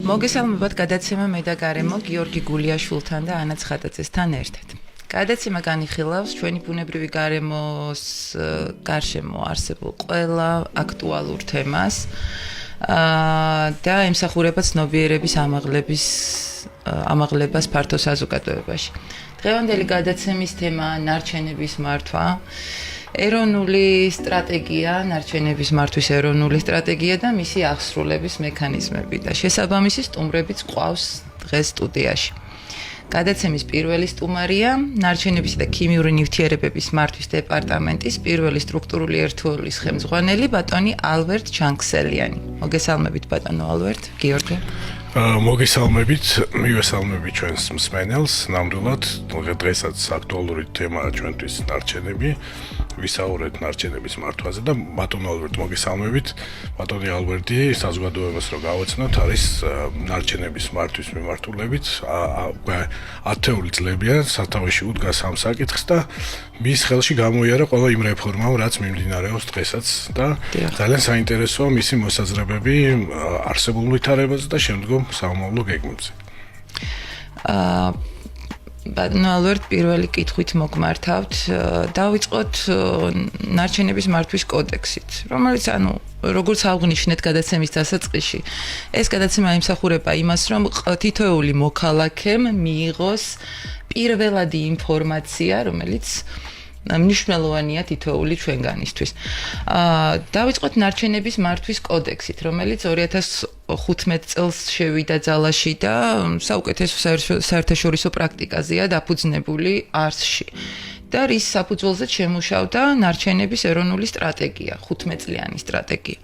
მოგესალმებათ გადაცემა მე და გარემო გიორგი გულიაშვილთან და ანა ცხადაძესთან ერთად. გადაცემა განიხილავს ჩვენი ბუნებრივი გარემოს გარშემო არსებულ ყველა აქტუალურ თემას და ემსახურება ცნობიერების ამაღლებას ფართო საზოგადოებაში. დღევანდელი გადაცემის თემაა ნარჩენების მართვა. ეროვნული სტრატეგია, ნარჩენების მართვის ეროვნული სტრატეგია და მისი აღსრულების მექანიზმები და შესაბამისი სტუმრებიც ყავს დღეს სტუდიაში. გადაცემის პირველი სტუმარია ნარჩენებისა და ქიმიური ნივთიერებების მართვის დეპარტამენტის პირველი სტრუქტურული ერთეულის ხელმძღვანელი ბატონი ალბერტ ჩანქსელიანი. მოგესალმებით ბატონო ალბერტ, გიორგი. მოგესალმებით, მივესალმებით ჩვენს მსმენელს. ნამდვილად დღესაც აქტუალური თემაა ჩვენთვის ნარჩენები. ვისაუბრეთ ნარჩენების მართვაზე და ბატონო ალბერტ მოგესალმებით. ბატონი ალბერტი საზოგადოებას რო გავაცნოთ არის ნარჩენების მართვის მიმართულებით ათეული წლებია სათავეში უდგას ამ საკითხს და მის ხელში გამოიარა ყველა იმ რეფორმამ რაც მიმდინარეობს დღესაც და ძალიან საინტერესოა მისი მოსაზრებები არსებულ ვითარებაზე და შემდგომ სამომავლო გეგმებზე. ბატონო ალბერტ პირველი კითხვით მოგმართავთ. დავიწყოთ ნარჩენების მართვის კოდექსით, რომელიც როგორც აღნიშნეთ გადაცემის დასაწყისში, ეს გადაცემა იმსახურება იმას, რომ თითოეული მოქალაქემ მიიღოს პირველადი ინფორმაცია, რომელიც მნიშვნელოვანია თითოეული ჩვენგანისთვის. დავიწყოთ ნარჩენების მართვის კოდექსით, რომელიც 2015 წელს შევიდა ძალაში და საუკეთესო საერთაშორისო პრაქტიკაზეა დაფუძნებული არსში. და რის საფუძველზე შემუშავდა ნარჩენების ეროვნული სტრატეგია, 15 წლიანი სტრატეგია.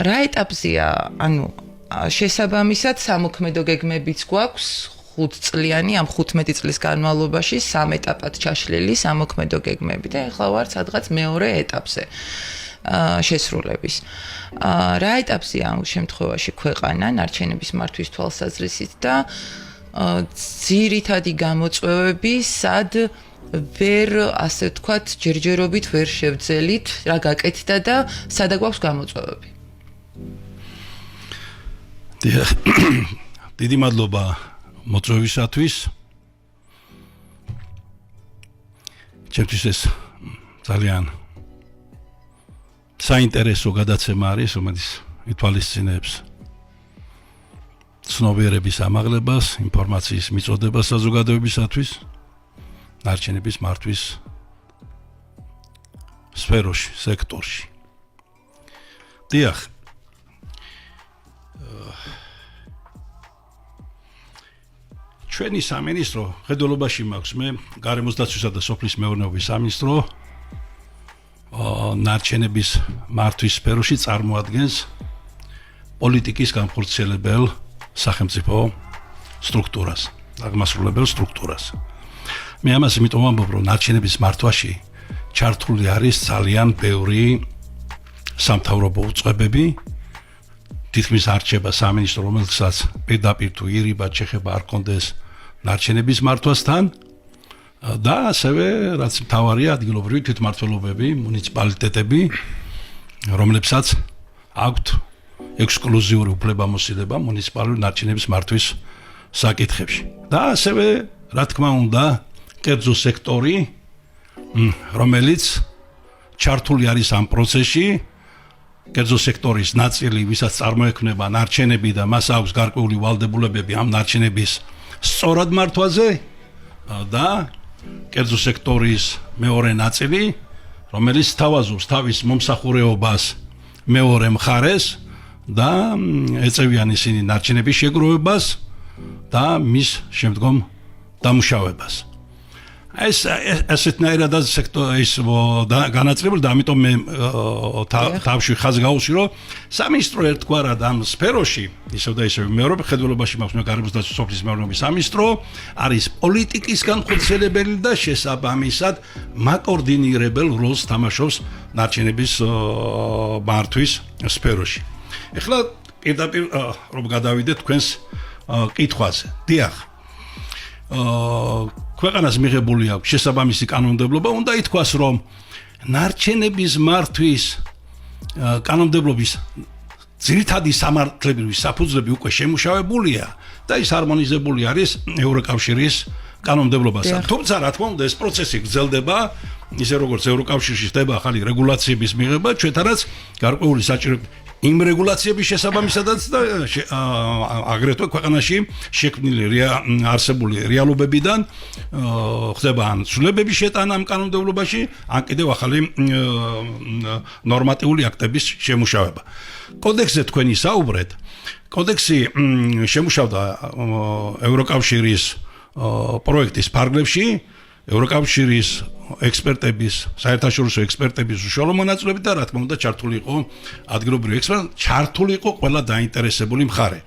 რა ეტაპზეა, შესაბამისად სამოქმედო გეგმებიც გვაქვს 5 წლიანი ამ 15 წლის განმავლობაში 3 ეტაპად ჩაშლილი სამოქმედო გეგმები და ახლა ვართ სადღაც მეორე ეტაპზე შესრულების. რა ეტაპზეა ამ შემთხვევაში ქვეყანა ნარჩენების მართვის თვალსაზრისით და ძირითადი გამოწვევები სად ვერ ასე ვთქვათ ჯერჯერობით ვერ შევძელით, რა გაკეთდა და სადა გვაქვს გამოწვევები. დიდი მადლობა მოწვევისათვის. ჩემთვის ეს ძალიან საინტერესო გადაცემა არის, რომელიც ითვალისწინებს ცნობიერების ამაღლებას, ინფორმაციის მიწოდებას საზოგადოებისათვის, ნარჩენების მართვის სფეროში, სექტორში. დიახ. ჩვენი სამინისტრო ხედველობაში მაქვს მე გარემოს დაცვისა და სოფლის მეურნეობის სამინისტრო ნარჩენების მართვის სფეროში წარმოადგენს პოლიტიკის განხორციელებელ სახელმწიფო სტრუქტურას, აღმასრულებელ სტრუქტურას. მე ამას იმიტომ ვამბობ, რომ ნარჩენების მართვაში ჩართული არის ძალიან ბევრი სამთავრობო უწყებები. თითქმის არ რჩება სამინისტრო, რომელსაც პირდაპირ თუ ირიბად შეხება არ კონდეს ნარჩენების მართვასთან და ასევე რაც მთავარია ადგილობრივი თვითმმართველობები, მუნიციპალიტეტები, რომლებსაც აქვთ ექსკლუზიური უფლებამოსილება მუნიციპალური ნარჩენების მართვის საკითხებში. და ასევე, რა თქმა უნდა, კერძო სექტორი, რომელიც ჩართული არის ამ პროცესში, კერძო სექტორის ნაწილი, ვისაც წარმოექმნება ნარჩენები და მას აქვს გარკვეული ვალდებულებები ამ ნარჩენების სწორად მართვაზე და კერძო სექტორის მეორე ნაწილი, რომელიც თავაზობს თავის მომსახურეობას მეორე მხარეს და ეწევიან ისინი ნარჩენების შეგროვებას და მის შემდგომ დამუშავებას. ესეთნაირადაც სექტორის განაწილებული და ამიტომ მე თავში ხაზი გავუსვი, რომ სამინისტრო ერთგვარად ამ სფეროში, ისევ და ისევ მეურვეობ ხედველობაში მაქვს მე გარემოს დაცვის სოფლის მეურნეობის სამინისტრო, არის პოლიტიკის განხორციელებელი და შესაბამისად მაკოორდინირებელ როლს თამაშობს ნარჩენების მართვის სფეროში. ეხლა პირდაპირ რომ გადავიდეთ თქვენს კითხვაზე. დიახ. ქვეყანას მიღებული აქვს შესაბამისი კანონმდებლობა, უნდა ითქვას, რომ ნარჩენების მართვის კანონმდებლობის ძირითადი სამართლებრივი საფუძვლები უკვე შემუშავებულია და ის ჰარმონიზებული არის ევროკავშირის კანონმდებლობასთან. თუმცა რა თქმა უნდა ეს პროცესი გრძელდება, ისე როგორც ევროკავშირში ხდება ახალი რეგულაციების მიღება, ჩვენთანაც გარკვეული საჭიროება იმ რეგულაციების შესაბამისადაც და აგრეთვე ქვეყანაში შექმნილი არსებული რეალობებიდან ხდება ან ცვლილებების შეტანა ამ კანონმდებლობაში, ან კიდევ ახალი ნორმატიული აქტების შემუშავება. კოდექსზე თქვენი საუბრეთ, კოდექსი შემუშავდა ევროკავშირის პროექტის ფარგლებში, ევროკავშირის ექსპერტების, საერთაშორისო ექსპერტების უშუალო მონაწილეობით და რა თქმა უნდა ჩართული იყო ადგილობრივი ექსპერტები, ჩართული იყო ყველა დაინტერესებული მხარე.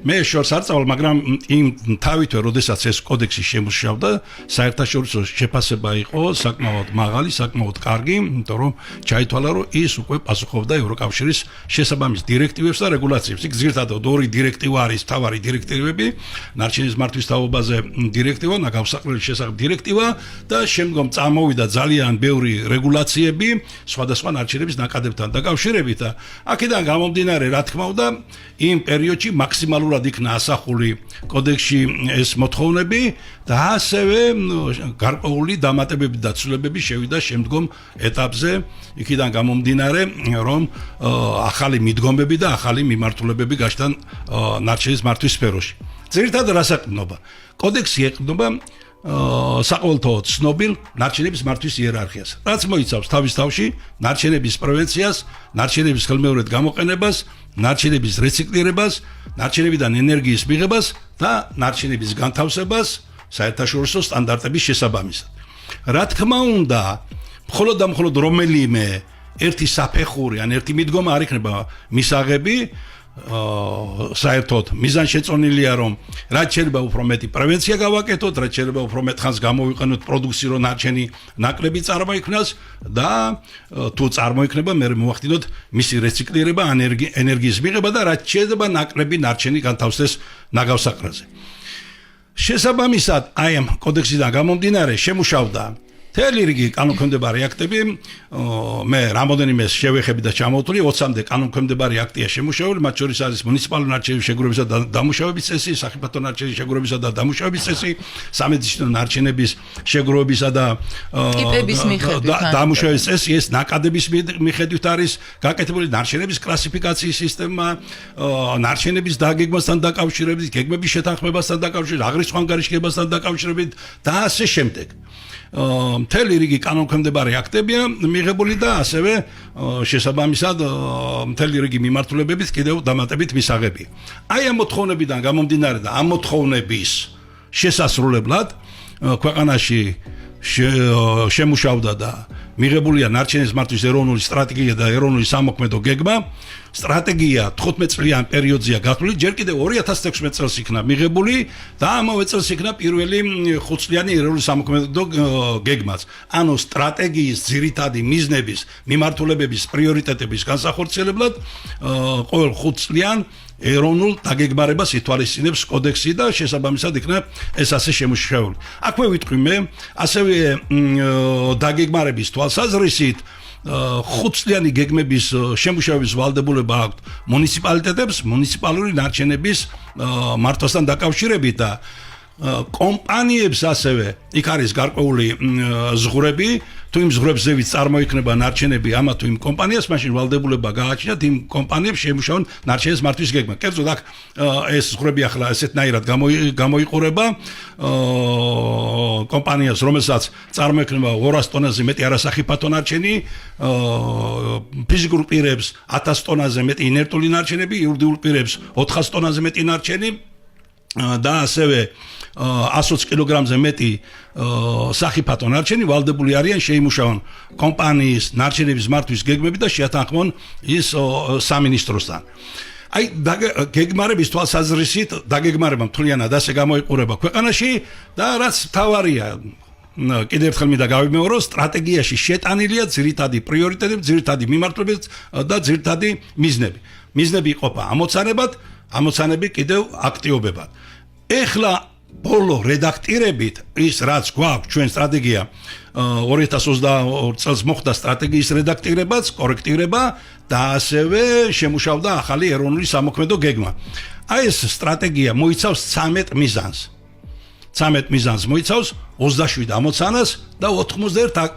მე შორს არ წავალ, მაგრამ იმ თავითვე, როდესაც ეს კოდექსი შემუშავდა, საერთაშორისო შეფასება იყო საკმაოდ მაღალი, საკმაოდ კარგი, იმიტომ რომ ჩაითვალა, რომ ის უკვე პასუხობდა ევროკავშირის შესაბამის დირექტივებს და რეგულაციებს. იქ ძირითადად ორი დირექტივა არის, მთავარი დირექტივები, ნარჩენის მართვის თაობაზე დირექტივა, ნაგავსაყრელის შესახებ დირექტივა და შემდგომ წამოვიდა ძალიან ბევრი რეგულაციები სხვადასხვა ნარჩენების ნაკადებთან დაკავშირებით და აქედან გამომდინარე, რა თქმა უნდა, იმ პერიოდში მაქსიმალურად იქნა ასახული კოდექსში ეს მოთხოვნები და ასევე გარკვეული დამატებები და ცვლილებები შევიდა შემდგომ ეტაპზე, იქიდან გამომდინარე, რომ ახალი მიდგომები და ახალი მიმართულებები გაჩნდა ნარჩენის მართვის სფეროში. ძირითადად რას ეყრდნობა? კოდექსი ეყრდნობა საყოველთაოდ ცნობილ ნარჩენების მართვის იერარქიას, რაც მოიცავს თავის თავში ნარჩენების პრევენციას, ნარჩენების ხელმეორედ გამოყენებას, ნარჩენების რეციკლირებას, ნარჩენებიდან ენერგიის მიღებას და ნარჩენების განთავსებას საერთაშორისო სტანდარტების შესაბამისად. რა თქმა უნდა, მხოლოდ და მხოლოდ რომელიმე ერთი საფეხური ან ერთი მიდგომა არ იქნება მისაღები, საერთოდ მიზანშეწონილია, რომ რაც შეიძლება უფრო მეტი პრევენცია გავაკეთოთ, რაც შეიძლება უფრო მეტ ხანს გამოვიყენოთ პროდუქცია, რომ ნარჩენი ნაკლები წარმოიქმნას და თუ წარმოიქმნება, მე მოვახდინოთ მისი რეციკლირება, ენერგიის მიღება და რაც შეიძლება ნაკლები ნარჩენი განთავსდეს ნაგავსაყრაზე. შესაბამისად, აი ამ კოდექსიდან გამომდინარე შემუშავდა მთელი რიგი კანონქვემდებარე აქტები, მე რამოდენიმე შევეხები და ჩამოვთვლი, 20-მდე კანონქვემდებარე აქტია შემუშავებული, მათ შორის არის მუნიციპალური ნარჩენების შეგროვებისა და დამუშავების წესი, სახიფათო ნარჩენების შეგროვებისა და დამუშავების წესი, სამედიცინო ნარჩენების შეგროვებისა და დამუშავების წესი, ეს ნაკადების მიხედვით არის გაკეთებული, ნარჩენების კლასიფიკაციის სისტემა, ნარჩენების დაგეგმასთან დაკავშირებით, გეგმების შეთანხმებასთან დაკავშირებით, აღრის ხანგარიშებასთან დაკავშირებით და ასე შემდეგ. მთელი რიგი კანონქვემდებარე აქტებია მიღებული და ასევე შესაბამისად მთელი რიგი მიმართულებებით კიდევ დამატებით მისაღები. აი ამ მოთხოვნებიდან გამომდინარე და ამ მოთხოვნების შესასრულებლად ქვეყანაში შემუშავდა და მიღებულია ნარჩენის მართვის ეროვნული სტრატეგია და ეროვნული სამოქმედო გეგმა. სტრატეგია 15 წლიან პერიოდზეა გათვლილი, ჯერ კიდევ 2016 წელს იქნა მიღებული და ამავე წელს იქნა პირველი 5 წლიანი ეროვნული სამოქმედო გეგმაც. ანუ სტრატეგიის ძირითადი მიზნების, მიმართულებების, პრიორიტეტების განსახორციელებლად ყოველ 5 წლიან ეროვნულ დაგეგმარებას ითვალისწინებს კოდექსი და შესაბამისად იქნა ეს ასე შემუშავებული. აქვე ვიტყვი მე, ასევე დაგეგმარების თვალსაზრისით 5 წლიანი გეგმების შემუშავების ვალდებულება აქვს მუნიციპალიტეტებს, მუნიციპალური ნარჩენების მართვასთან დაკავშირებით და კომპანიებს ასევე იქ არის გარკვეული ზღვრები, თუ იმ ზღვრებზევით წარმოიქმნება ნარჩენები ამა თუ იმ კომპანიას, მაშინ ვალდებულება გააჩნიათ იმ კომპანიებს შემუშავონ ნარჩენის მართვის გეგმა. კერძოდ აქ ეს ზღვრები ახლა ესეთნაირად გამოიყურება კომპანიას, რომელსაც წარმოიქმნება 200 ტონაზე მეტი არასახიფათო ნარჩენი, ფიზიკურ პირებს 1000 ტონაზე მეტი ინერტული ნარჩენები, იურიდიულ პირებს 400 ტონაზე მეტი ნარჩენი და ასევე 120 კილოგრამზე მეტი სახიფათო ნარჩენი ვალდებული არიან შეიმუშავონ კომპანიის ნარჩენების მართვის გეგმები და შეათანხმონ ის სამინისტროსთან. აი გეგმარების თვალსაზრისით დაგეგმარება მთლიანად ასე გამოიყურება ქვეყანაში და რაც მთავარია კიდევ ერთხელ მინდა გავიმეორო, სტრატეგიაში შეტანილია ძირითადი პრიორიტეტები, ძირითადი მიმართულებები და ძირითადი მიზნები. მიზნები იყოფა ამოცანებად, ამოცანები კიდევ აქტიობებად. ეხლა ბოლო რედაქტირებით ის რაც გვაქვს ჩვენ სტრატეგია 2022 წელს მოხდა სტრატეგიის რედაქტირებაც, კორექტირება და ასევე შემუშავდა ახალი ეროვნული სამოქმედო გეგმა. Აი ეს სტრატეგია მოიცავს 13 მიზანს. 13 მიზანს მოიცავს 27 ამოცანას და 91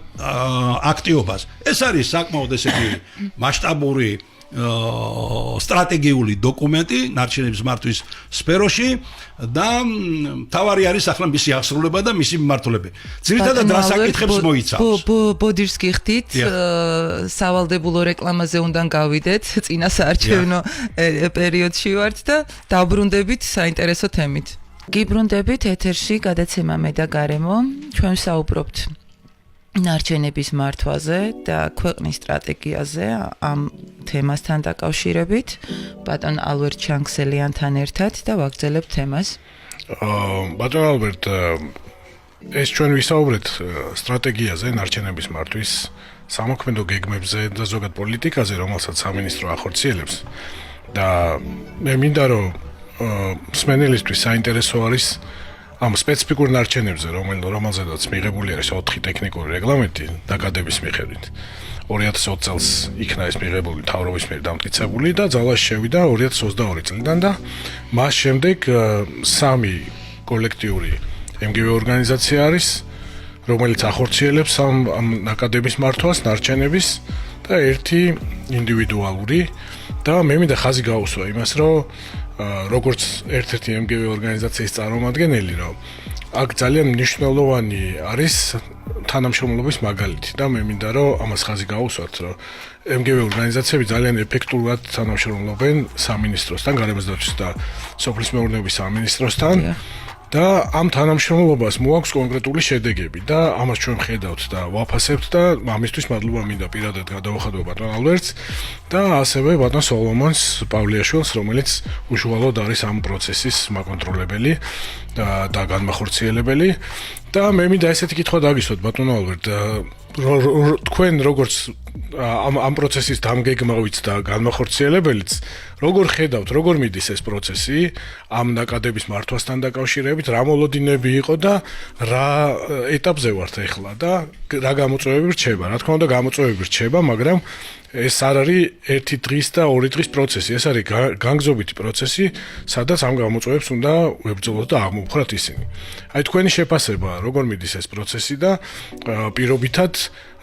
აქტიობას. ეს არის საკმაოდ ესე იგი მასშტაბური სტრატეგიული დოკუმენტი ნარჩენების მართვის სფეროში და თავარი არის ახლა მისი აღსრულება და მისი მიმართულება. ძირითადად რა საკითხებს მოიცავს? ბოდირს გიხდით, სავალდებულო რეკლამაზე უნდა გავიდეთ, წინა საარჩევნო პერიოდში ვართ და დავბრუნდებით საინტერესო თემით. გიბრუნდებით ეთერში გადაცემა მე და გარემო, ჩვენ საუბრობთ ნარჩენების მართვაზე და ქვეყნის სტრატეგიაზე ამ თემასთან დაკავშირებით ბატონ ალბერტ ჩანგსელიანთან ერთად და ვაგრძელებთ თემას. ბატონ ალბერტ, ეს ჩვენ ვისაუბრეთ სტრატეგიაზე, ნარჩენების მართვის სამოქმედო გეგმებზე და ზოგად პოლიტიკაზე, რომელსაც სამინისტრო ახორციელებს და მე მინდა რომ მსმენელისთვის საინტერესო არის ამ სპეციფიკურ ნარჩენებზე, რომელზედაც მიღებული არის 4 ტექნიკური რეგლამენტი დაკადების მიხედვით. 2020 წელს იქნა ეს მიღებული მთავრობის მიერ დამტკიცებული და ძალაში შევიდა 2022 წლიდან და მას შემდეგ 3 კოლექტიური MGV ორგანიზაცია არის, რომელიც ახორციელებს ამ ნაკადების მართვას, ნარჩენების და 1 ინდივიდუალური და მე მინდა ხაზი გაუსვა იმას, რომ როგორც ერთ-ერთი MGV ორგანიზაციის წარმომადგენელი, რომ აქ ძალიან მნიშვნელოვანი არის თანამშრომლობის მაგალითი და მე მინდა რომ ამას ხაზი გაუსვათ, რომ MGV ორგანიზაციები ძალიან ეფექტურად თანამშრომლობენ სამინისტროსთან, გარემოსდაცვის და სოფლის მეურნეობის სამინისტროსთან და ამ თანამშრომლობას მოაქვს კონკრეტული შედეგები და ამას ჩვენ ხედავთ და ვაფასებთ და ამისთვის მადლობა მინდა პირადად გადავახადო ბატონ ალბერტს და ასევე ბატონ სოლომონს პავლიაშვილს, რომელიც უშუალოდ არის ამ პროცესის მაკონტროლებელი და განმახორციელებელი და მე მინდა ესეთი კითხვა დაგისვათ ბატონ ალბერტ, თქვენ როგორც ამ პროცესის დამგეგმავით და განმახორციელებელიც, როგორ ხედავთ, როგორ მიდის ეს პროცესი ამ ნაკადების მართვასთან დაკავშირებით, რა მოლოდინები იყო და რა ეტაპზე ვართ ახლა და რა გამოწვევები რჩება? რა თქმა უნდა, გამოწვევები რჩება, მაგრამ ეს არ არის 1 დღის და 2 დღის პროცესი, ეს არის განგზობითი პროცესი, სადაც ამ გამოწვევებს უნდა ვებრძოლოთ და აღმოვხვრათ ისინი. აი თქვენი შეფასება, როგორ მიდის ეს პროცესი და პირობითად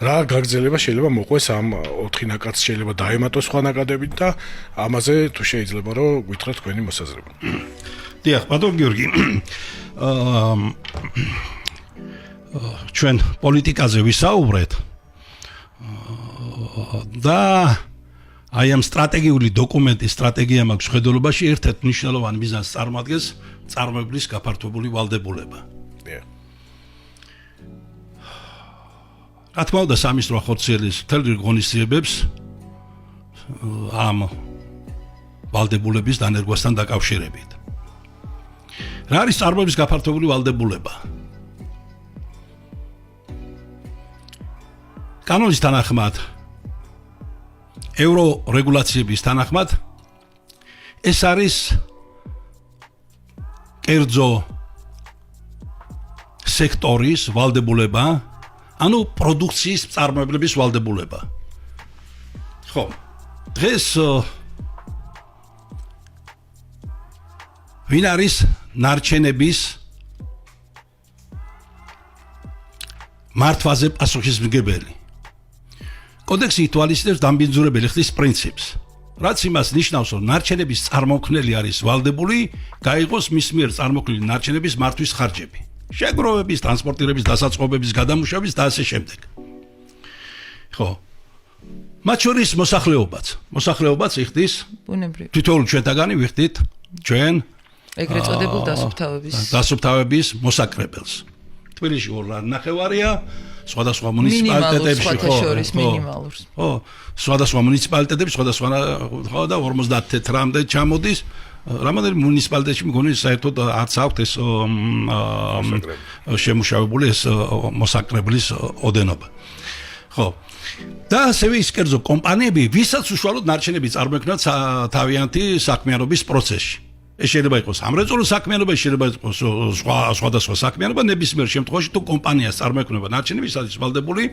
რა გაგრძელება შეიძლება მოყვეს ამ 4 ნაკადს, შეიძლება დაემატოს სხვა ნაკადებით და ამაზე თუ შეიძლება რომ გითხრათ თქვენი მოსაზრება. დიახ, ბატონ გიორგი. ჩვენ პოლიტიკაზე ვისაუბრეთ და აი ამ სტრატეგიული დოკუმენტის სტრატეგია მაქვს ხედულობაში ერთ-ერთ მნიშვნელოვან მიზანს წარმოადგენს წარმოებლის გაფართოებული ვალდებულება. რა თქმა უნდა, სამინისტრო ახორციელებს მთელ რიგ ღონისძიებებს ამ ვალდებულების დანერგვასთან დაკავშირებით. რა არის წარმოების გაფართოებული ვალდებულება? კანონის თანახმად, ევრო რეგულაციების თანახმად ეს არის კერძო სექტორის ვალდებულება, ანუ პროდუქციის წარმოებლების ვალდებულება. ხო, დღეს ვინ არის ნარჩენების მართვაზე პასუხისმგებელი? კოდექსი ითვალისწინებს დამბინძურებელი ხდის პრინციპს, რაც იმას ნიშნავს, რომ ნარჩენების წარმოქმნელი არის ვალდებული გაიღოს მის მიერ წარმოქმნილი ნარჩენების მართვის ხარჯები, შეგროვების, ტრანსპორტირების, დასაწყობების, გადამუშავების და ასე შემდეგ. ხო. მათ შორის მოსახლეობაც იხდის ბუნებრივი. თითოეული ჩვენთაგანი ვიხდით ჩვენ ეგრეთ წოდებულ დასუფთავების მოსაკრებელს. თბილისში 2.5-არია, სხვადასხვა მუნიციპალიტეტებში მინიმალურს. ხო, სხვადასხვა მუნიციპალიტეტებში სხვადასხვა ხო და 54-მდე ჩამოდის. რამოდენიმე მუნიციპალიტეტში მგონი საერთოდ არც აქვს ეს შემუშავებული ეს მოსაკრებლის ოდენობა. ხო. და ასევე ის კერძო კომპანიები, ვისაც უშუალოდ ნარჩენები წარმოქმნათ თავიანთი საქმიანობის პროცესში. ეს შეიძლება იყოს სამრეწველო საქმიანობა, შეიძლება იყოს სხვადასხვა საქმიანობა, ნებისმიერ შემთხვევაში თუ კომპანიას წარმოექმნება ნარჩენები, სადაც ვალდებული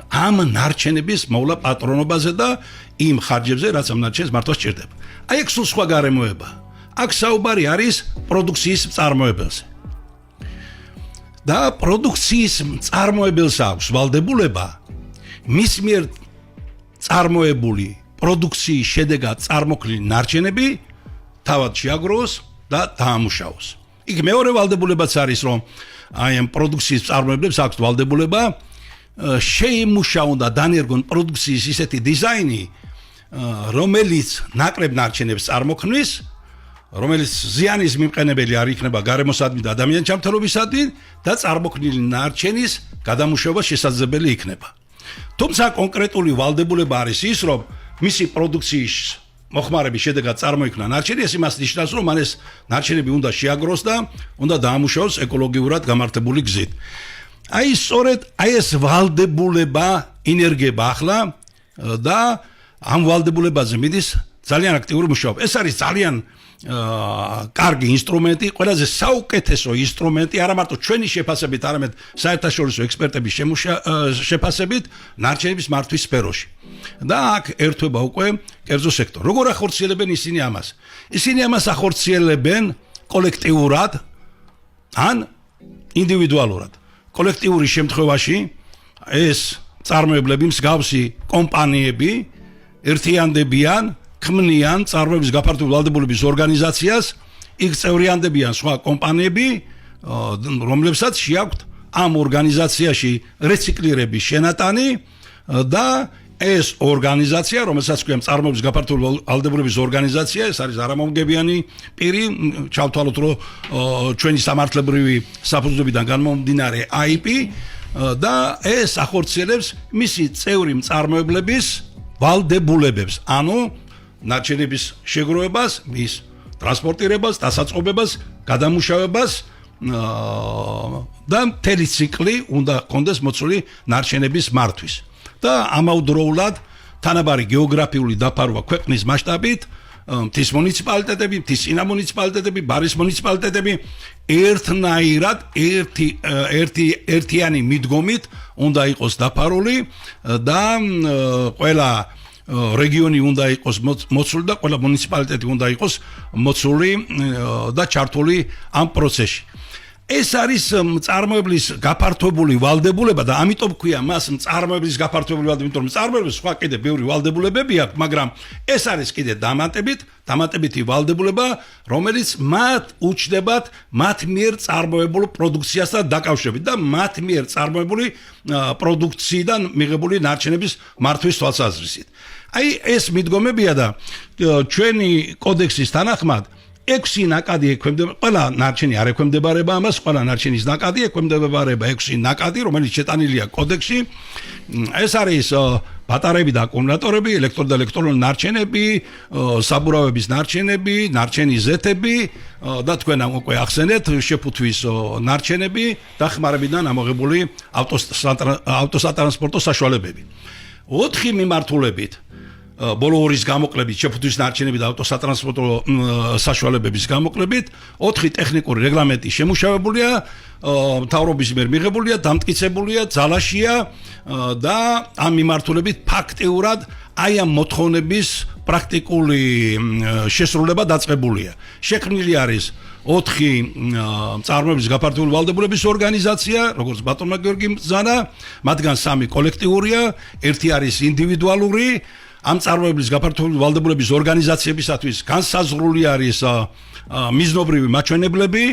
ამ ნარჩენების მოვლა პატრონობაზე და იმ ხარჯებზე, რაც ამ ნარჩენს მართლა სჭირდება. აი ეს სულ სხვა გარემოება. აქ საუბარი არის პროდუქციის მწარმოებელზე. და პროდუქციის მწარმოებელს აქვს ვალდებულება მის მიერ წარმოებული პროდუქციის შედეგად წარმოქმნილი ნარჩენები თავად შეაგროვოს და დაამუშავოს. იქ მეორე ვალდებულებაც არის, რომ აი ამ პროდუქციის მწარმოებლებს აქვს ვალდებულება შეიმუშაონ და დანერგონ პროდუქციის ისეთი დიზაინი, რომელიც ნაკლებ ნარჩენებს წარმოქმნის, რომელიც ზიანის მიმყენებელი არ იქნება გარემოსადმი და ადამიანის ჯანმრთელობისადმი და წარმოქმნილი ნარჩენის გადამუშავება შესაძლებელი იქნება. თუმცა კონკრეტული ვალდებულება არის ის, რომ მისი პროდუქციის მოხმარების შედეგად წარმოიქმნა ნარჩენი, ეს იმას ნიშნავს, რომ მან ეს ნარჩენები უნდა შეაგროს და უნდა დაამუშავოს ეკოლოგიურად გამართებული გზით. აი სწორედ აი ეს ვალდებულება ინერგება ახლა და ამ ვალდებულებაზე მიდის ძალიან აქტიური მუშაობა. ეს არის ძალიან კარგი ინსტრუმენტი, ყველაზე საუკეთესო ინსტრუმენტი არა მარტო ჩვენი შეფასებით, არამედ საერთაშორისო ექსპერტების შეფასებით ნარჩენების მართვის სფეროში. და აქ ერთვება უკვე კერძო სექტორი. როგორ ახორციელებენ ისინი ამას? ისინი ამას ახორციელებენ კოლექტიურად ან ინდივიდუალურად. კოლექტიური შემთხვევაში ეს წარმოებლები მსგავსი კომპანიები ერთიანდებიან, ქმნიან წარმოების გაფართოებული ვალდებულების ორგანიზაციას, იქ წევრიანდებიან სხვა კომპანიები, რომლებსაც შეაქვთ ამ ორგანიზაციაში რეციკლირების შენატანი და ეს ორგანიზაცია, რომელსაც ქვია წარმოების გაფართოებული ვალდებულების ორგანიზაცია, ეს არის არამომგებიანი პირი, ჩავთვალოთ, რომ ჩვენი სამართლებრივი საფუძვლებიდან განმომდინარე IP და ეს ახორციელებს მისი წევრი მწარმოებლების ვალდებულებებს, ანუ ნარჩენების შეგროვებას, მის ტრანსპორტირებას, დასაწყობებას, გადამუშავებას და მთელი ციკლი უნდა კონდეს მოცული ნარჩენების მართვის. და ამავდროულად თანაბარი გეოგრაფიული დაფარვა ქვეყნის მასშტაბით, მთის მუნიციპალიტეტები, მთის წინა მუნიციპალიტეტები, ბარის მუნიციპალიტეტები ერთნაირად ერთიანი მიდგომით უნდა იყოს დაფარული და ყველა რეგიონი უნდა იყოს მოცული და ყველა მუნიციპალიტეტი უნდა იყოს მოცული და ჩართული ამ პროცესში. ეს არის მწარმოებლის გაფართოებული ვალდებულება და ამიტომ ქვია მას მწარმოებლის გაფართოებული ვალდებულება, იმიტომ რომ მწარმოებლის სხვა კიდე ბევრი ვალდებულებები აქვს, მაგრამ ეს არის კიდე დამატებითი ვალდებულება, რომელიც მათ უჩნდებათ მათ მიერ წარმოებულ პროდუქციასთან დაკავშირებით და მათ მიერ წარმოებული პროდუქციიდან მიღებული ნარჩენების მართვის თვალსაზრისით. აი ეს მიდგომებია და ჩვენი კოდექსის თანახმად 6 ნაკადი ექვემდებარება, ყველა ნარჩენი არ ექვემდებარება ამას, ყველა ნარჩენის ნაკადი ექვემდებარება 6 ნაკადი, რომელიც შეტანილია კოდექსში. ეს არის ბატარეები და აკუმულატორები, ელექტრო და ელექტრონული ნარჩენები, საბურავების ნარჩენები, ნარჩენის ზეთები და თქვენ უკვე ახსენეთ შეფუთვის ნარჩენები და ხმარებიდან ამოღებული ავტოსატრანსპორტო საშუალებები. 4 მიმართულებით ბოლო ორის გამოკლებით, შეფუთვის ნარჩენები და ავტოსატრანსპორტო საშუალებების გამოკლებით 4 ტექნიკური რეგლამენტი შემუშავებულია, მთავრობის მიერ მიღებულია, დამტკიცებულია, ძალაშია და ამ მიმართულებით ფაქტიურად აი ამ მოთხოვნების პრაქტიკული შესრულება დაწყებულია. შექმნილი არის 4 მწარმოების გაფართოებული ვალდებულების ორგანიზაცია, როგორც ბატონმა გიორგი ბრძანა, მათგან 3 კოლექტიურია, 1 არის ინდივიდუალური. ამ წარმოებლის გაფართოებული ვალდებულების ორგანიზაციებისათვის განსაზღვრული არის მიზნობრივი მაჩვენებლები,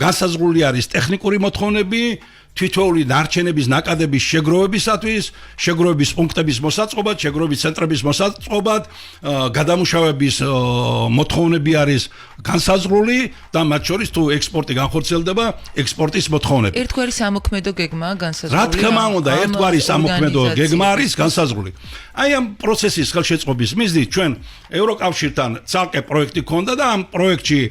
განსაზღვრული არის ტექნიკური მოთხოვნები, თითოეული ნარჩენების ნაკადების შეგროვებისათვის, შეგროვების პუნქტების მოსაწყობად, შეგროვების ცენტრების მოსაწყობად, გადამუშავების მოთხოვნები არის განსაზღვრული და მათ შორის თუ ექსპორტი განხორციელდება, ექსპორტის მოთხოვნები. ერთგვარი სამოქმედო გეგმაა განსაზღვრული. რა თქმა უნდა, ერთგვარი სამოქმედო გეგმა არის განსაზღვრული. აი ამ პროცესის ხელშეწყობის მიზნით ჩვენ ევროკავშირთან ცალკე პროექტი ქონდა და ამ პროექტში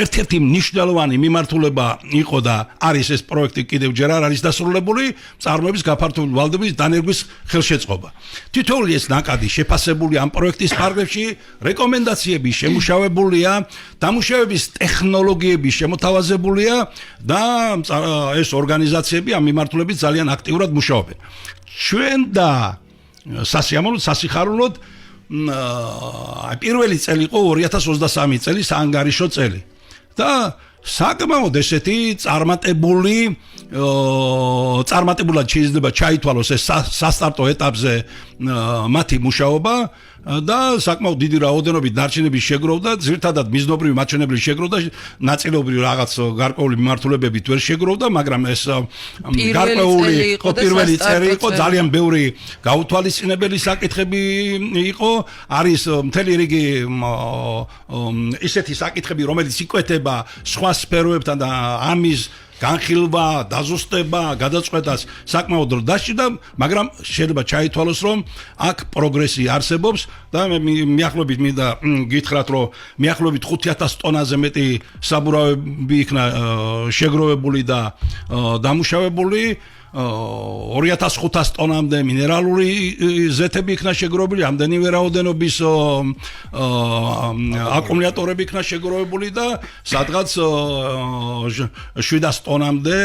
ერთ-ერთი მნიშვნელოვანი მიმართულება იყო და არის ეს პროექტი კიდევ ჯერ არ არის დასრულებული წარმოების გაფართოებული ვალდების დანერგვის ხელშეწყობა. თითოეული ეს ნაკადი შეფასებული ამ პროექტის ფარგლებში რეკომენდაციები შემუშავებულია, დამუშავების ტექნოლოგიები შემოთავაზებულია და ეს ორგანიზაციები ამ მიმართულებით ძალიან აქტიურად მუშაობენ. ჩვენ და სასიხარულოდ პირველი წელი იყო 2023 წელი საანგარიშო წელი და საკმაოდ ესეთი წარმატებულად შეიძლება ჩაითვალოს ეს სასტარტო ეტაპზე მათი მუშაობა და საკმაოდ დიდი რაოდენობით ნარჩენების შეგროვდა, ძირითადად მიზნობრივი მაჩვენებლების შეგროვდა, ნაწილობრივ რაღაც გარკვეული მიმართულებებით ვერ შეგროვდა, მაგრამ ეს გარკვეული პირველი წელი იყო, ძალიან ბევრი გაუთვალისწინებელი საკითხები იყო, არის მთელი რიგი ისეთი საკითხები, რომელიც იკვეთება სხვა სფეროებთან და ამის განხილვა, დაზუსტება, გადაწყვეტას საკმაოდ დრო დასჭირდა, მაგრამ შეიძლება ჩაითვალოს, რომ აქ პროგრესი არსებობს და მე მიახლოებით მინდა გითხრათ, რომ მიახლოებით 5000 ტონაზე მეტი საბურავები იქნა შეგროვებული და დამუშავებული. 2500 ტონამდე მინერალური ზეთები იქნა შეგროვებული, ამდენივე რაოდენობის აკუმულატორები იქნა შეგროვებული და სადღაც 700 ტონამდე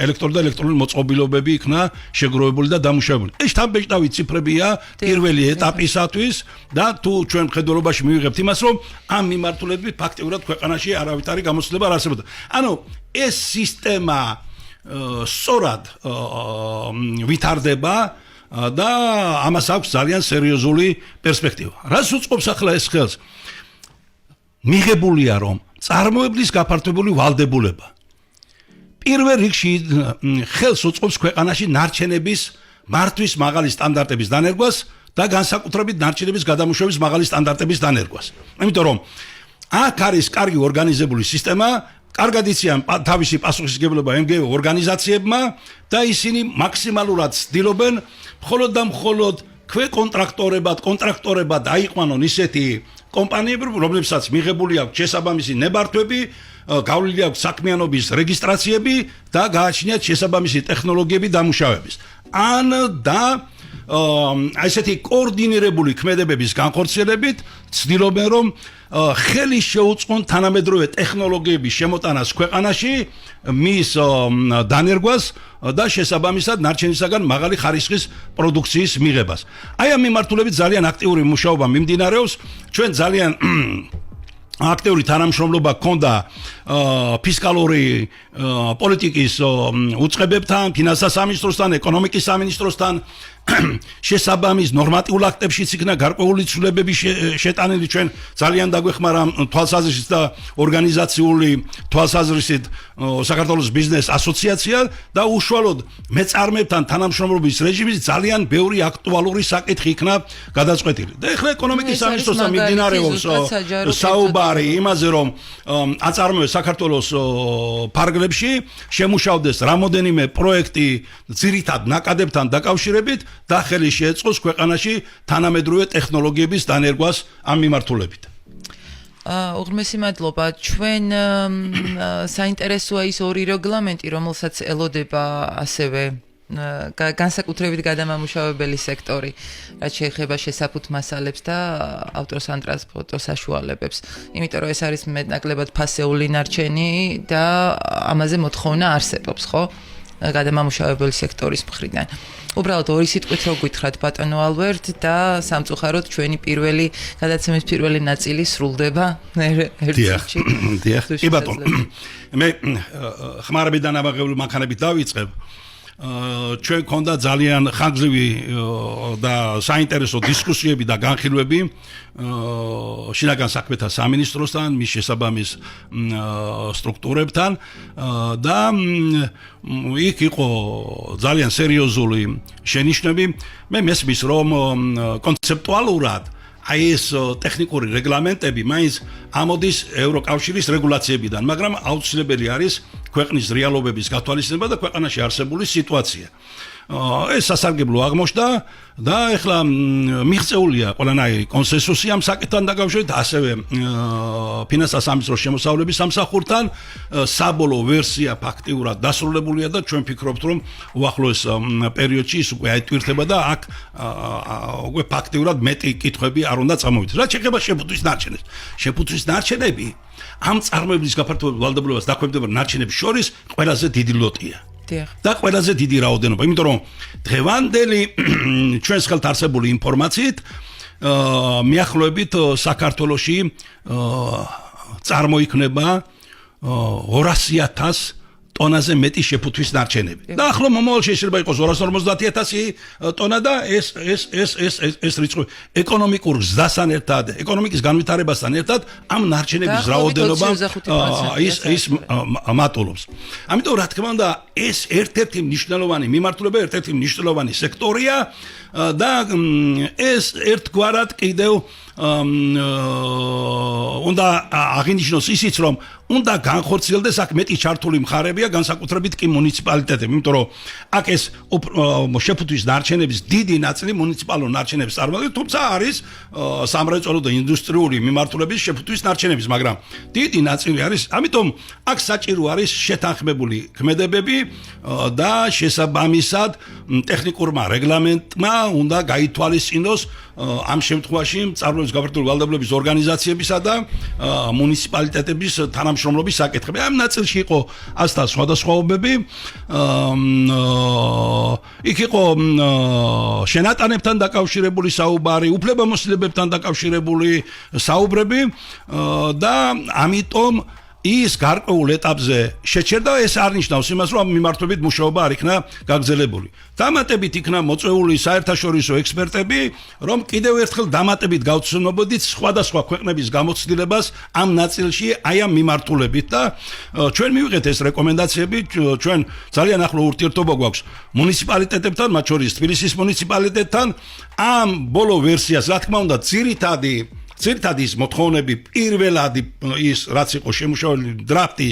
ელექტრო და ელექტრონული მოწყობილობები იქნა შეგროვებული და დამუშავებული. ეს შთამბეჭდავი ციფრებია პირველი ეტაპისათვის და თუ ჩვენ მხედველობაში მივიღებთ იმას, რომ ამ მიმართულებით ფაქტიურად ქვეყანაში არავითარი გამოცდილება არ არსებობდა. ანუ ეს სისტემა სწორად ვითარდება და ამას აქვს ძალიან სერიოზული პერსპექტივა. რაც უწყობს ახლა ეს ხელს? მიღებულია რომ წარმოებლის გაფართოებული ვალდებულება პირველ რიგში ხელს უწყობს ქვეყანაში ნარჩენების მართვის მაღალი სტანდარტების დანერგვას და განსაკუთრებით ნარჩენების გადამუშავების მაღალი სტანდარტების დანერგვას. იმიტომ რომ აქ არის კარგი ორგანიზებული სისტემა, კარგად იციან თავისი პასუხისმგებლობა MGO ორგანიზაციებმა და ისინი მაქსიმალურად ცდილობენ მხოლოდ და მხოლოდ კონტრაქტორებად აიყვანონ ისეთი კომპანიები, რომლებსაც მიღებული აქვს შესაბამისი ნებართვები, გავლილი აქვს საქმიანობის რეგისტრაციები და გააჩნიათ შესაბამისი ტექნოლოგიები დამუშავების. ან და ესეთი კოორდინირებული ქმედებების განხორციელებით ცდილობენ რომ ხელი შეუწყონ თანამედროვე ტექნოლოგიების შემოტანას ქვეყანაში, მის დანერგვას და შესაბამისად ნარჩენისაგან მაღალი ხარისხის პროდუქციის მიღებას. აი ამ მიმართულებით ძალიან აქტიური მუშაობა მიმდინარეობს. ჩვენ ძალიან აქტიური თანამშრომლობა გქონდა ფისკალური პოლიტიკის უწყებებთან, ფინანსთა სამინისტროსთან, ეკონომიკის სამინისტროსთან, შესაბამის ნორმატიულ აქტებშიც იქნა გარკვეული ცვლილებები შეტანილი. ჩვენ ძალიან დაგვეხმარა თვალსაზრისით და ორგანიზაციული თვალსაზრისით საქართველოს ბიზნეს ასოციაცია და უშუალოდ მეწარმეებთან თანამშრომლობის რეჟიმის ძალიან ბევრი აქტუალური საკითხი იქნა გადაწყვეტილი. და ეხლა ეკონომიკის სამინისტროსთან მიმდინარეობს საუბარი იმაზე, რომ აწარმოეს საქართველოს ფარგლებში, შემუშავდეს რამოდენიმე პროექტი ძირითად ნაკადებთან დაკავშირებით და ხელი შეეწყოს ქვეყანაში თანამედროვე ტექნოლოგიების დანერგვას ამ მიმართულებით. უღრმესი მადლობა. ჩვენ საინტერესოა ის ორი რეგლამენტი, რომელსაც ელოდება ასევე განსაკუთრებით გადამამუშავებელი სექტორი, რაც შეეხება შესაფუთ მასალებს და ავტოტრანსპორტო საშუალებებს. იმიტომ რომ ეს არის მეტნაკლებად ფასეული ნარჩენი და ამაზე მოთხოვნა არსებობს, ხო? გადამამუშავებელი სექტორის მხრიდან. უბრალოდ ორი სიტყვით რო გითხრათ ბატონო ალბერტ და სამწუხაროდ ჩვენი პირველი გადაცემის პირველი ნაწილი სრულდება ერთ წუთში. დიახ. კი ბატონო. მე ხმარებიდან ამაღლებული მანქანებით დავიწყებ. ჩვენ გქონდა ძალიან ხანგრძლივი და საინტერესო დისკუსიები და განხილვები შინაგან საქმეთა სამინისტროსთან, მის შესაბამის სტრუქტურებთან და იქ იყო ძალიან სერიოზული შენიშვნები. მე მესმის რომ კონცეპტუალურად აი ეს ტექნიკური რეგლამენტები მაინც ამოდის ევროკავშირის რეგულაციებიდან, მაგრამ აუცილებელი არის ქვეყნის რეალობების გათვალისწინება და ქვეყანაში არსებული სიტუაცია. ეს სასარგებლო აღმოჩნდა და ეხლა მიღწეულია ყველანაირი კონსენსუსი ამ საკითხთან დაკავშირებით, ასევე ფინანსთა სამინისტროს შემოსავლების სამსახურთან საბოლოო ვერსია ფაქტიურად დასრულებულია და ჩვენ ვფიქრობთ, რომ უახლოეს პერიოდში ის უკვე აიტვირთება და აქ უკვე ფაქტიურად მეტი კითხვები არ უნდა წამოვიდეს. რაც შეეხება შეფუთვის ნარჩენებს. შეფუთვის ნარჩენები ამ წარმოებლის გაფართოებულ ვალდებულებას დაქვემდებარ ნარჩენებს შორის ყველაზე დიდი ლოტია. და ყველაზე დიდი რაოდენობა, იმიტომ რომ დღევანდელი ჩვენს ხელთ არსებული ინფორმაციით მიახლოებით საქართველოში წარმოიქმნება 200,000 ტონაზე მეტი შეფუთვის ნარჩენები. და ახლა მომავალში შეიძლება იყოს 250,000 ტონა და ეს რიცხვი ეკონომიკურ გზასთან ერთად, ეკონომიკის განვითარებასთან ერთად ამ ნარჩენების რაოდენობა ის მატულობს. ამიტომ რა თქმა უნდა, ეს ერთ-ერთი მნიშვნელოვანი მიმართულება, ერთ-ერთი მნიშვნელოვანი სექტორია და ეს ერთგვარად კიდევ უნდა აღინიშნოს ისიც, რომ უნდა განხორციელდეს აქ მეტი ჩართული მხარეებია, განსაკუთრებით კი მუნიციპალიტეტები, იმიტომ რომ აქ ეს შეფუთვის ნარჩენების დიდი ნაწილი მუნიციპალურ ნარჩენებს წარმოადგენს, თუმცა არის სამრეწველო და ინდუსტრიული მიმართულების შეფუთვის ნარჩენების, მაგრამ დიდი ნაწილი არის, ამიტომ აქ საჭირო არის შეთანხმებული ქმედებები და შესაბამისად ტექნიკურმა რეგლამენტმა უნდა გაითვალისწინოს ამ შემთხვევაში წარმოების გაფართოებული ვალდებულების ორგანიზაციებისა და მუნიციპალიტეტების თანამშრომლობის საკითხები. ამ ნაწილში იყო ასთა სხვადასხვაობები. იქ იყო შენატანებთან დაკავშირებული საუბარი, უფლებამოსილებებთან დაკავშირებული საუბრები და ამიტომ ის გარკვეულ ეტაპზე შეჩერდა. ეს არ ნიშნავს იმას, რომ მიმართვებით მუშაობა არ იქნა გაგრძელებული. დამატებით იქნა მოწვეული საერთაშორისო ექსპერტები, რომ კიდევ ერთხელ დამატებით გავცნობოდით სხვადასხვა ქვეყნების გამოცდილებას ამ ნაწილში, აი ამ მიმართულებით და ჩვენ მივიღეთ ეს რეკომენდაციები, ჩვენ ძალიან ახლო ურთიერთობა გვაქვს მუნიციპალიტეტებთან, მათ შორის თბილისის მუნიციპალიტეტთან. ამ ბოლო ვერსიას, რა თქმა უნდა, ძირითადი ის მოთხოვნები პირველადი ის რაც იყო შემუშავებული დრაფტი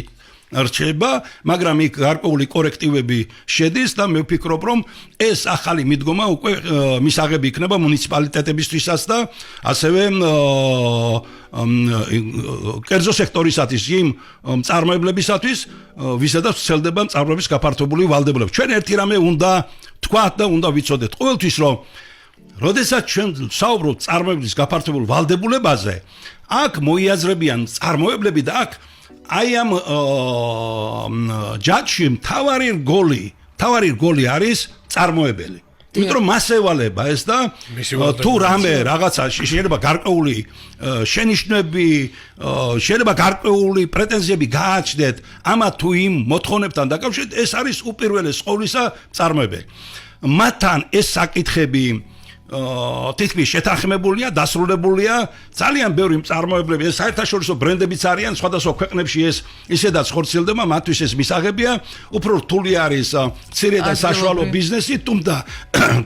რჩება, მაგრამ იქ გარკვეული კორექტივები შედის და მე ვფიქრობ, რომ ეს ახალი მიდგომა უკვე მისაღები იქნება მუნიციპალიტეტებისთვისაც და ასევე კერძო სექტორისათვის იმ მწარმოებლებისათვის, ვისადაც ვრცელდება მწარმოების გაფართოებული ვალდებულება. ჩვენ ერთი რამე უნდა თქვათ და უნდა ვიცოდეთ ყოველთვის, რომ როდესაც ჩვენ საუბრობთ წარმოების გაფართოებულ ვალდებულებაზე, აქ მოიაზრებიან წარმოებლები და აქ აი ამ ჯაჭში მთავარი რგოლი არის წარმოებელი. იმიტომ რომ მას ევალება ეს და თუ რამე რაღაცა შეიძლება გარკვეული შენიშვნები, შეიძლება გარკვეული პრეტენზიები გააჩნდეთ ამა თუ იმ მოთხოვნებთან დაკავშირებით, ეს არის უპირველეს ყოვლისა წარმოებელი. მათთან ეს საკითხები თითქმის შეთანხმებულია, დასრულებულია, ძალიან ბევრი მწარმოებლები, ეს საერთაშორისო ბრენდებიც არიან, სხვადასხვა ქვეყნებში ეს ისედაც ხორციელდება, მათთვის ეს მისაღებია, უფრო რთული არის მცირე და საშუალო ბიზნესი,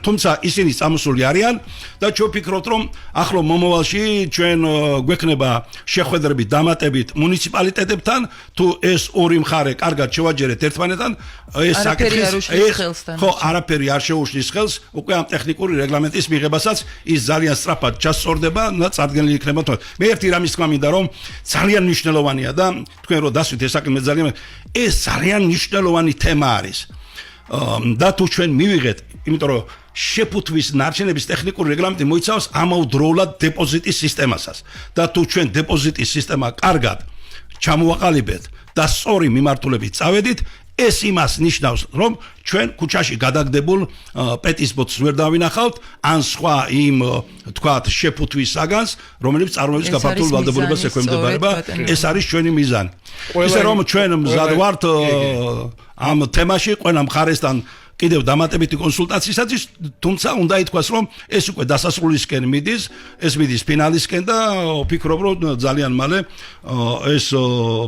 თუმცა ისინი წამოსული არიან და ჩვენ ვფიქრობთ, რომ ახლო მომავალში ჩვენ გვექნება შეხვედრები დამატებით მუნიციპალიტეტებთან, თუ ეს ორი მხარე კარგად შევაჯერეთ ერთმანეთთან, ეს საკითხი ხო არაფერი არ შეუშლის ხელს, უკვე ამ ტექნიკური რეგლამენტის მიღებასაც ის ძალიან სწრაფად ჩასწორდება და წარდგენილი იქნება. მე ერთი რამის თქმა მინდა, რომ ძალიან მნიშვნელოვანია და თქვენ რო დასვით ეს საკითხი ეს ძალიან მნიშვნელოვანი თემა არის. და თუ ჩვენ მივიღეთ, იმიტომ რომ შეფუთვის ნარჩენების ტექნიკური რეგლამენტი მოიცავს ამავდროულად დეპოზიტის სისტემასაც და თუ ჩვენ დეპოზიტის სისტემა კარგად ჩამოვაყალიბეთ და სწორი მიმართულებით წავედით, ეს იმას ნიშნავს, რომ ჩვენ ქუჩაში გადაგდებულ პეტის ბოთს ვერ დავინახავთ, ან სხვა იმ თქვათ შეფუთვის საგანს, რომელიც წარმოების გაფართოებულ ვალდებულებას ექვემდებარება, ეს არის ჩვენი მიზანი. ისე რომ ჩვენ მზად ვართ ამ თემაში ყველა მხარესთან კიდევ დამატებითი კონსულტაციისათვის, თუმცა უნდა ითქვას, რომ ეს უკვე დასასრულისკენ მიდის, ეს მიდის ფინალისკენ და ვფიქრობ, რომ ძალიან მალე ეს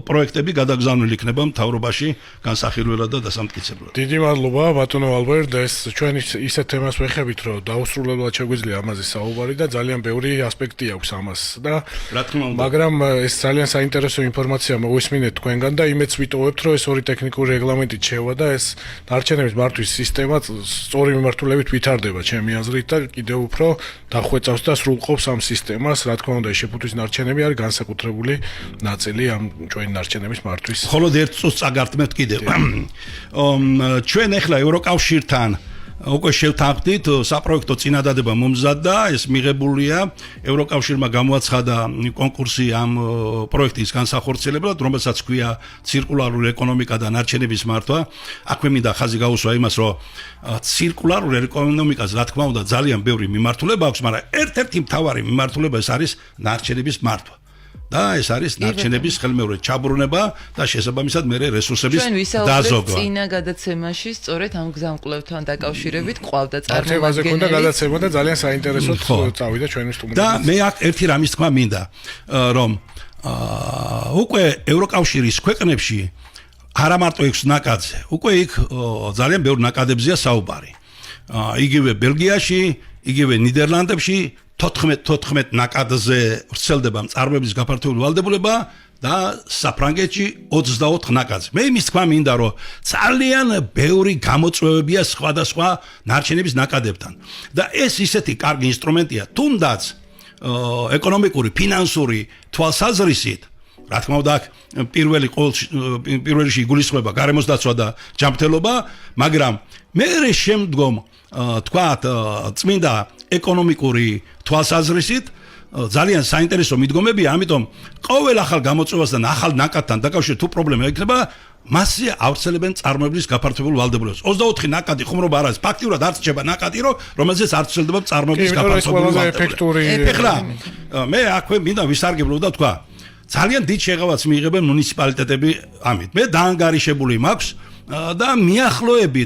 პროექტები გადაგზავნილი იქნება მთავრობაში განსახილველად და დასამტკიცებლად. დიდი მადლობა ბატონო ალბერტ, ეს ჩვენ ისეთ თემას ვეხებით, რომ დაუსრულებლად შეგვიძლია ამაზე საუბარი და ძალიან ბევრი ასპექტი აქვს ამას და რა თქმა უნდა, მაგრამ ეს ძალიან საინტერესო ინფორმაცია მოვისმინეთ თქვენგან და იმედს ვიტოვებთ, რომ ეს ორი ტექნიკური რეგლამენტი შევა და ეს ნარჩენების მართვის სისტემა სწორი მიმართულებით ვითარდება ჩემი აზრით და კიდევ უფრო დახვეწავს და სრულყოფს ამ სისტემას, რა თქმა უნდა, შეფუთვის ნარჩენები არის განსაკუთრებული ნაწილი ამ ჩვენი ნარჩენების მართვის. მხოლოდ ერთ წუთს წაგართმევთ კიდევ. ჩვენ ახლა ევროკავშირთან უკვე შევთანხმდით საპროექტო წინადადება მომზადდა, ეს მიღებულია ევროკავშირმა გამოაცხადა კონკურსი ამ პროექტის განსახორციელებლად, რომელსაც ქვია ცირკულარული ეკონომიკა და ნარჩენების მართვა. აქვე მინდა ხაზი გაუსვა იმას, რომ ცირკულარული ეკონომიკაზე რა თქმა უნდა ძალიან ბევრი მიმართულება აქვს, მაგრამ ერთ-ერთი მთავარი მიმართულება ეს არის ნარჩენების მართვა. და ეს არის ნარჩენების ხელმეორედ ჩაბრუნება და შესაბამისად მე რესურსების დაზოგვა. წინა გადაცემაში სწორედ ამ გზამკვლევთან დაკავშირებით ყავდა თემაზე ქონდა გადაცემა და ძალიან საინტერესოდ წავიდა ჩვენი სტუმრები. და მე აქ ერთი რამის თქვა მინდა, რომ უკვე ევროკავშირის ქვეყნებში არა მარტო 6 ნაკადზე, უკვე იქ ძალიან ბევრ ნაკადებზეა საუბარი. იგივე ბელგიაში, იგივე ნიდერლანდებში 14 ნაკადზე ვრცელდება მწარმოების გაფართოებული ვალდებულება და საფრანგეთში 24 ნაკადზე. მე იმის თქვა მინდა, რომ ძალიან ბევრი გამოწვევებია სხვადასხვა ნარჩენების ნაკადებთან. და ეს ისეთი კარგი ინსტრუმენტია, თუნდაც ეკონომიკური, ფინანსური თვალსაზრისით, რა თქმა უნდა, პირველში იგულისხმება გარემოს დაცვა და ჯანმრთელობა, მაგრამ მე შემდგომ თქვათ წმინდა ეკონომიკური თვალსაზრისით ძალიან საინტერესო მიდგომებია, ამიტომ ყოველ ახალ გამოწვევასთან, ახალ ნაკადთან დაკავშირებით თუ პრობლემა იქნება, მასზე ავრცელებენ წარმოებლის გაფართოებულ ვალდებულებას. 24 ნაკადი ხუმრობა არ არის, ფაქტიურად არ რჩება ნაკადი, რომელზეც არ ვრცელდება წარმოებლის გაფართოებულ ვალდებულებას. ეხლა მე აქვე მინდა ვისარგებლო და თქვა, ძალიან დიდ შეღავას მიიღებენ მუნიციპალიტეტები ამით. მე დაანგარიშებული მაქვს და მიახლოებით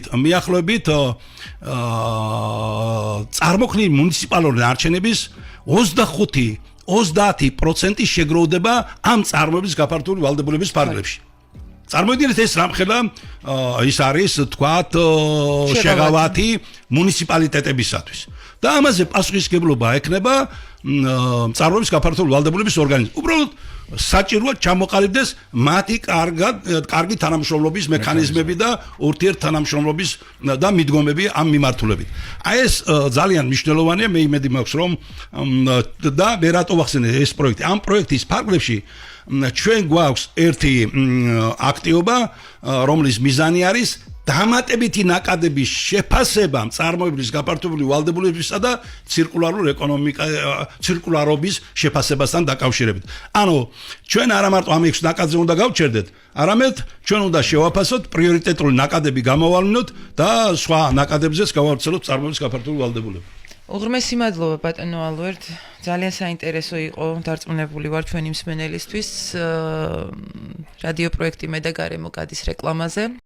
წარმოქმნილი მუნიციპალური ნარჩენების 25-30% შეგროვდება ამ წარმოების გაფართოებული ვალდებულების ფარგლებში. წარმოიდგინეთ ეს რამხელა ის არის თქვათ შეღავათი მუნიციპალიტეტებისათვის. და ამაზე პასუხისმგებლობა ექნება წარმოების გაფართოებული ვალდებულების ორგანიზმი. უბრალოდ საჭიროა ჩამოყალიბდეს მათი კარგი თანამშრომლობის მექანიზმები და ურთიერთთანამშრომლობის და მიდგომები ამ მიმართულებით. აი ეს ძალიან მნიშვნელოვანია, მე იმედი მაქვს, რომ და მე რატო ვახსენე ეს პროექტი. ამ პროექტის ფარგლებში ჩვენ გვაქვს ერთი აქტივობა, რომლის მიზანი არის დამატებითი ნაკადების შეფასება წარმოებლის გაფართოებული ვალდებულებისა და ცირკულარობის შეფასებასთან დაკავშირებით. ანუ ჩვენ არა მარტო ამ 6 ნაკადზე უნდა გავჩერდეთ, არამედ ჩვენ უნდა შევაფასოთ პრიორიტეტული ნაკადები გამოვალინოთ და სხვა ნაკადებზეც გავავრცელოთ წარმოების გაფართოებული ვალდებულება. უღრმესი მადლობა ბატონო ალვერტ, ძალიან საინტერესო იყო, დარწმუნებული ვარ ჩვენი მსმენელისთვის რადიო პროექტი მე და გარემო გადის რეკლამაზე.